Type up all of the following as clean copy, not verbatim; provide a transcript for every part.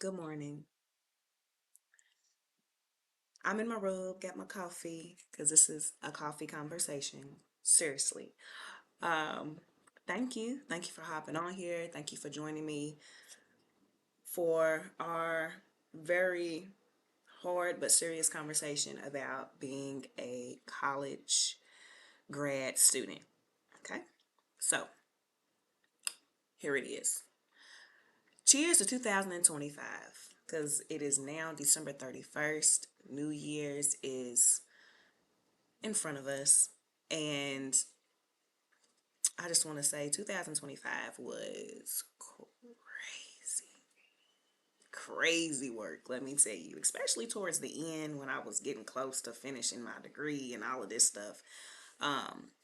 Good morning. I'm in my robe, got my coffee, because this is a coffee conversation. Seriously. Um, Thank you. Thank you for hopping on here. Thank you for joining me for our very hard but serious conversation about being a college grad student. Okay? So, here it is. Cheers to 2025, because it is now December 31st. New Year's is in front of us. And I just want to say 2025 was crazy work, let me tell you, especially towards the end when I was getting close to finishing my degree and all of this stuff.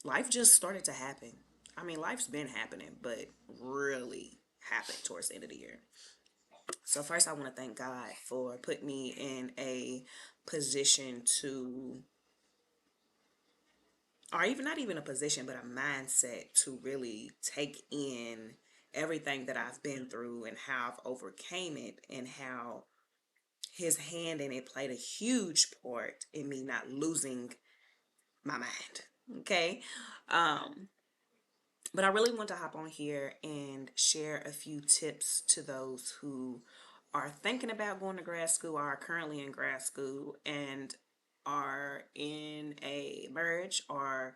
Life just started to happen. I mean, life's been happening, but really happened towards the end of the year. So, first, I want to thank God for putting me in a position to, or even not even a position, but a mindset to really take in everything that I've been through and how I've overcame it and how his hand in it played a huge part in me not losing my mind. Okay. Um, but I really want to hop on here and share a few tips to those who are thinking about going to grad school, or are currently in grad school, and are in a marriage or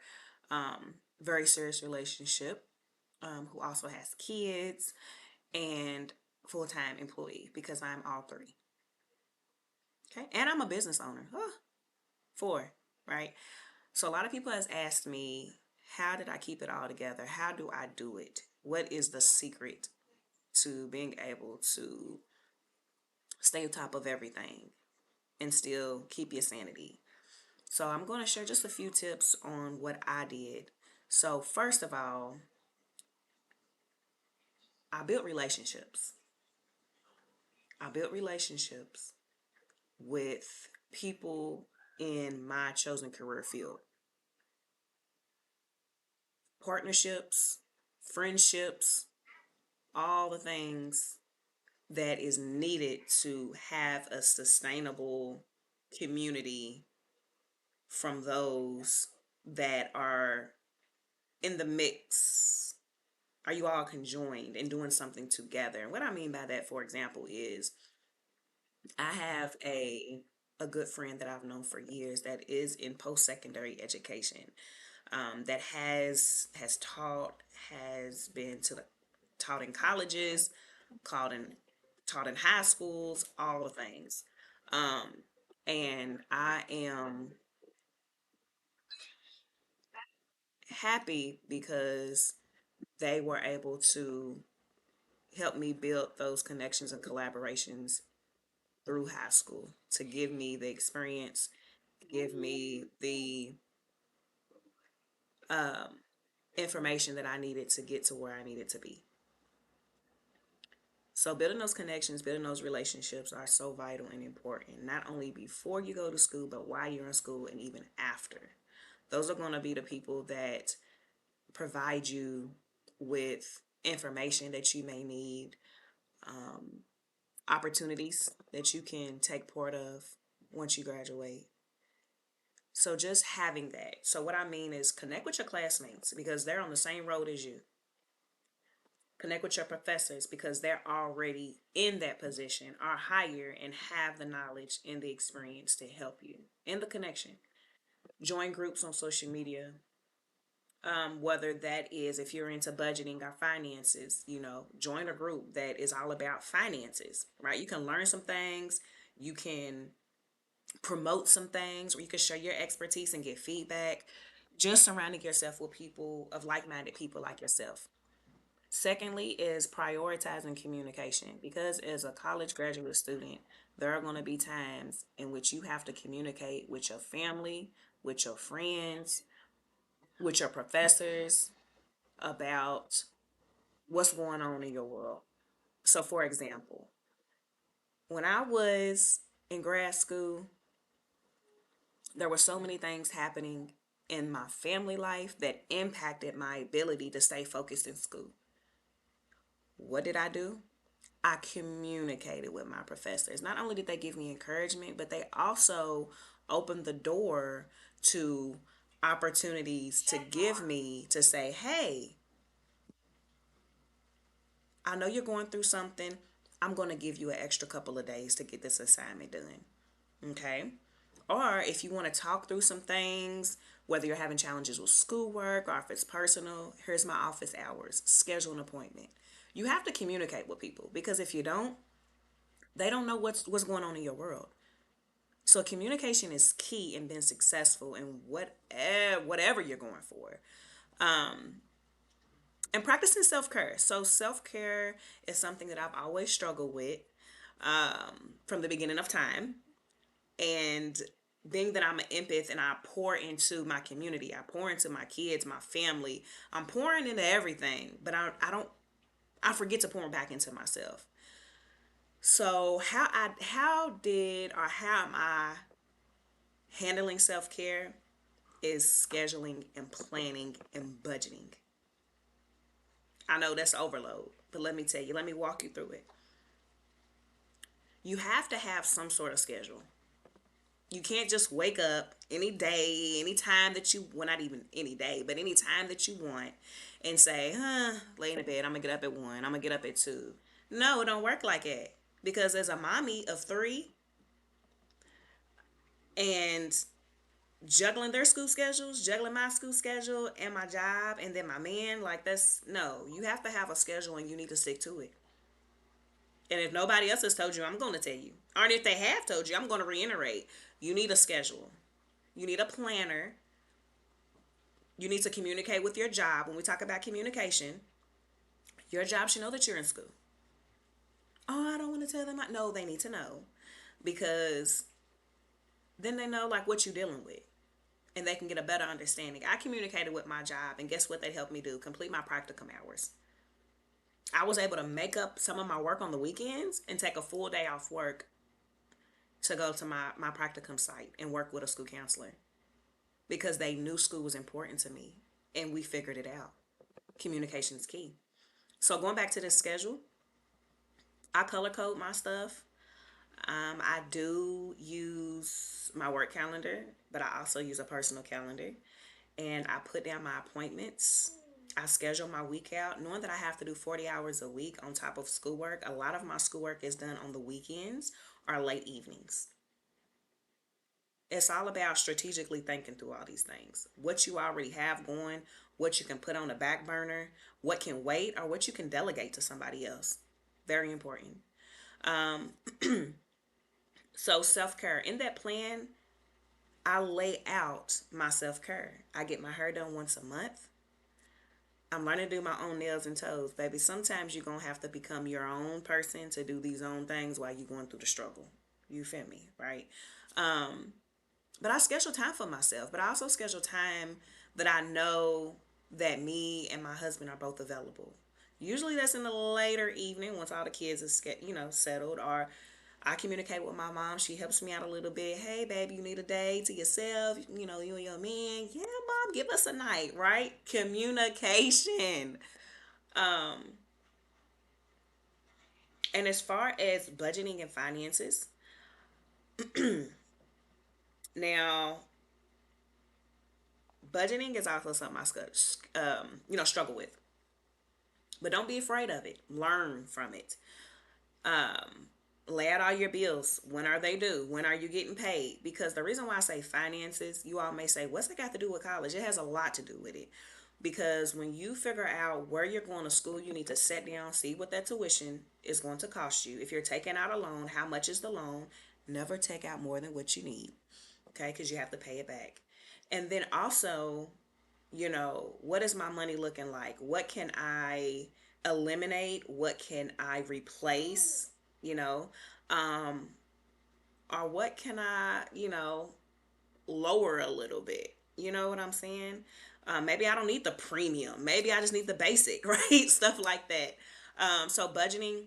very serious relationship, who also has kids and full-time employee, because I'm all three. Okay. And I'm a business owner. Four, right? So a lot of people has asked me, how did I keep it all together? How do I do it? What is the secret to being able to stay on top of everything and still keep your sanity? So I'm going to share just a few tips on what I did. So first of all, I built relationships. I built relationships with people in my chosen career field. Partnerships, friendships, all the things that is needed to have a sustainable community from those that are in the mix. Are you all conjoined and doing something together? And what I mean by that, for example, is I have a good friend that I've known for years that is in post-secondary education, that has taught, has been to the taught in colleges, taught in taught in high schools, all the things. Um, and I am happy because they were able to help me build those connections and collaborations through high school to give me the experience, give me the um, information that I needed to get to where I needed to be. So building those connections, building those relationships are so vital and important, not only before you go to school, but while you're in school and even after. Those are going to be the people that provide you with information that you may need, um, opportunities that you can take part of once you graduate. So just having that. So what I mean is connect with your classmates because they're on the same road as you. Connect with your professors because they're already in that position, are higher, and have the knowledge and the experience to help you in the connection. Join groups on social media, whether that is if you're into budgeting or finances, join a group that is all about finances, right? You can learn some things, you can promote some things, or you can share your expertise and get feedback. Just surrounding yourself with people of like-minded people like yourself. Secondly, is prioritizing communication because as a college graduate student, there are going to be times in which you have to communicate with your family, with your friends, with your professors about what's going on in your world. So, for example, when I was in grad school, there were so many things happening in my family life that impacted my ability to stay focused in school. What did I do? I communicated with my professors. Not only did they give me encouragement, but they also opened the door to opportunities to give me to say, hey, I know you're going through something. I'm going to give you an extra couple of days to get this assignment done. Okay. Or if you want to talk through some things, whether you're having challenges with schoolwork or if it's personal, here's my office hours. Schedule an appointment. You have to communicate with people because if you don't, they don't know what's going on in your world. So communication is key in being successful in whatever you're going for. And practicing self-care. So self-care is something that I've always struggled with from the beginning of time. And being that I'm an empath and I pour into my community, I pour into my kids, my family, I'm pouring into everything, but I forget to pour back into myself. So how am I handling self-care is scheduling and planning and budgeting. I know that's overload, but let me tell you, let me walk you through it. You have to have some sort of schedule. You can't just wake up any day, any time that you, well, not even any day, but any time that you want and say, lay in the bed, I'm going to get up at 1, I'm going to get up at 2. No, it don't work like that. Because as a mommy of 3 and juggling their school schedules, juggling my school schedule and my job and then my man, like that's, no, you have to have a schedule and you need to stick to it. And if nobody else has told you, I'm going to tell you. Or if they have told you, I'm going to reiterate. You need a schedule. You need a planner. You need to communicate with your job. When we talk about communication, your job should know that you're in school. Oh, I don't want to tell them. No, they need to know. Because then they know like what you're dealing with. And they can get a better understanding. I communicated with my job, and guess what they helped me do? Complete my practicum hours. I was able to make up some of my work on the weekends and take a full day off work to go to my practicum site and work with a school counselor because they knew school was important to me and we figured it out. Communication is key. So going back to this schedule, I color code my stuff. I do use my work calendar, but I also use a personal calendar. And I put down my appointments. I schedule my week out, knowing that I have to do 40 hours a week on top of schoolwork. A lot of my schoolwork is done on the weekends or late evenings. It's all about strategically thinking through all these things. What you already have going, what you can put on the back burner, what can wait, or what you can delegate to somebody else. Very important. Um, so self-care. In that plan, I lay out my self-care. I get my hair done once a month. I'm learning to do my own nails and toes, baby. Sometimes you're going to have to become your own person to do these own things while you're going through the struggle. You feel me, right? But I schedule time for myself. But I also schedule time that I know that me and my husband are both available. Usually that's in the later evening once all the kids are, settled. Or I communicate with my mom. She helps me out a little bit. Hey, baby, you need a day to yourself. You and your man. Yeah, mom, give us a night, right? Communication. Um, and as far as budgeting and finances, now budgeting is also something struggle with. But don't be afraid of it. Learn from it. Um, Lay out all your bills. When are they due? When are you getting paid? Because the reason why I say finances, you all may say, what's that got to do with college? It has a lot to do with it. Because when you figure out where you're going to school, you need to sit down, see what that tuition is going to cost you. If you're taking out a loan, how much is the loan? Never take out more than what you need, okay? Because you have to pay it back. And then also, what is my money looking like? What can I eliminate? What can I replace? You know, um, or what can I, lower a little bit? You know what I'm saying? Maybe I don't need the premium. Maybe I just need the basic, right? Stuff like that. So budgeting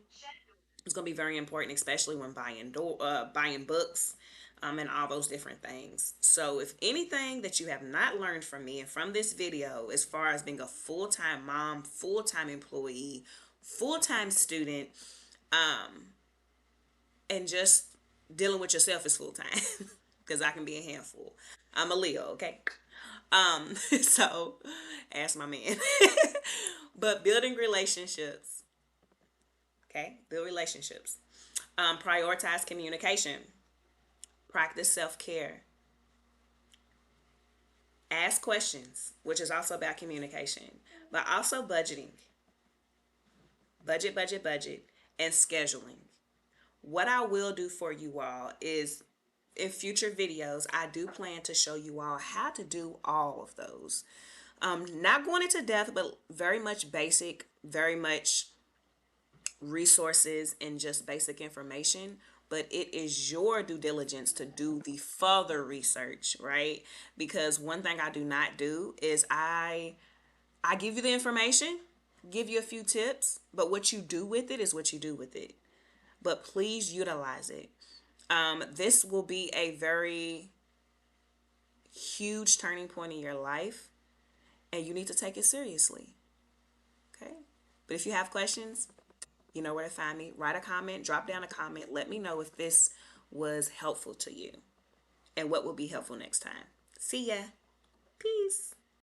is going to be very important, especially when buying books, and all those different things. So, if anything that you have not learned from me and from this video, as far as being a full time mom, full time employee, full time student, And just dealing with yourself is full time because I can be a handful. I'm a Leo, okay? So ask my man. But building relationships, okay? Build relationships. Prioritize communication. Practice self care. Ask questions, which is also about communication, but also budgeting. Budget, and scheduling. What I will do for you all is in future videos, I do plan to show you all how to do all of those. Not going into depth, but very much basic, very much resources and just basic information. But it is your due diligence to do the further research, right? Because one thing I do not do is I give you the information, give you a few tips, but what you do with it is what you do with it. But please utilize it. This will be a very huge turning point in your life, and you need to take it seriously. Okay? But if you have questions, you know where to find me. Write a comment, drop down a comment. Let me know if this was helpful to you and what will be helpful next time. See ya. Peace.